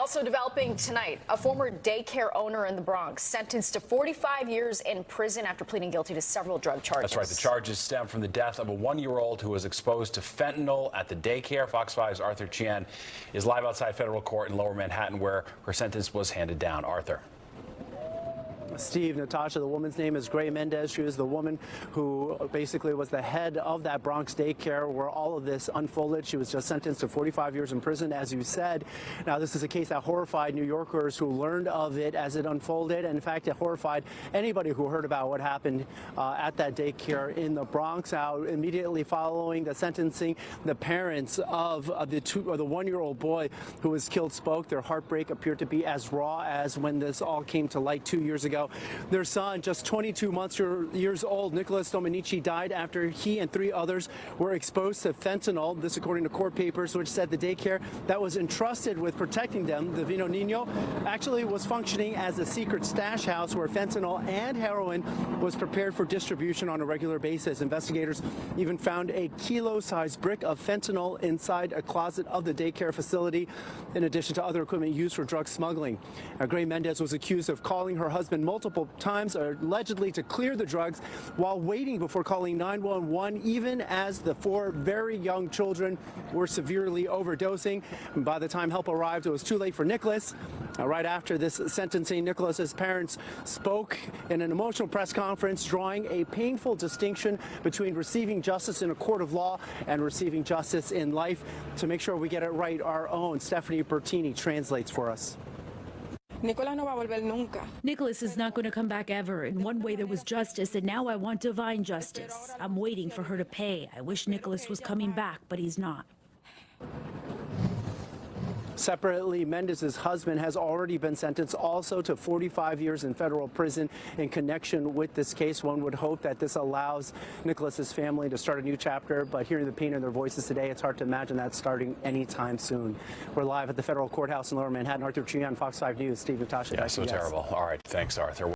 Also developing tonight, a former daycare owner in the Bronx sentenced to 45 years in prison after pleading guilty to several drug charges. That's right. The charges stem from the death of a 1-year-old who was exposed to fentanyl at the daycare. Fox 5's Arthur Chien is live outside federal court in Lower Manhattan, where her sentence was handed down. Arthur. Steve, Natasha, the woman's name is Mendez. She was the woman who basically was the head of that Bronx daycare where all of this unfolded. She was just sentenced to 45 years in prison, as you said. Now, this is a case that horrified New Yorkers who learned of it as it unfolded. And in fact, it horrified anybody who heard about what happened at that daycare in the Bronx. Now, immediately following the sentencing, the parents of the 1-year-old boy who was killed spoke. Their heartbreak appeared to be as raw as when this all came to light 2 years ago. Their son, just 22 years old, Nicholas Domenici, died after he and 3 others were exposed to fentanyl. This according to court papers, which said the daycare that was entrusted with protecting them, the Vino Niño, actually was functioning as a secret stash house where fentanyl and heroin was prepared for distribution on a regular basis. Investigators even found a kilo-sized brick of fentanyl inside a closet of the daycare facility, in addition to other equipment used for drug smuggling. Now, Mendez was accused of calling her husband multiple times, allegedly to clear the drugs, while waiting before calling 911, even as the 4 very young children were severely overdosing. And by the time help arrived, it was too late for Nicholas. Right after this sentencing, Nicholas's parents spoke in an emotional press conference, drawing a painful distinction between receiving justice in a court of law and receiving justice in life. To make sure we get it right, our own Stephanie Bertini translates for us. Nicholas is not going to come back ever. In one way there was justice, and now I want divine justice. I'm waiting for her to pay. I wish Nicholas was coming back, but he's not. Separately, Mendez's husband has already been sentenced also to 45 years in federal prison in connection with this case. One would hope that this allows Nicholas's family to start a new chapter, but hearing the pain in their voices today, it's hard to imagine that starting anytime soon. We're live at the federal courthouse in Lower Manhattan. Arthur Chien, Fox 5 News. Steve, Natasha. Yeah, so terrible. All right. Thanks, Arthur.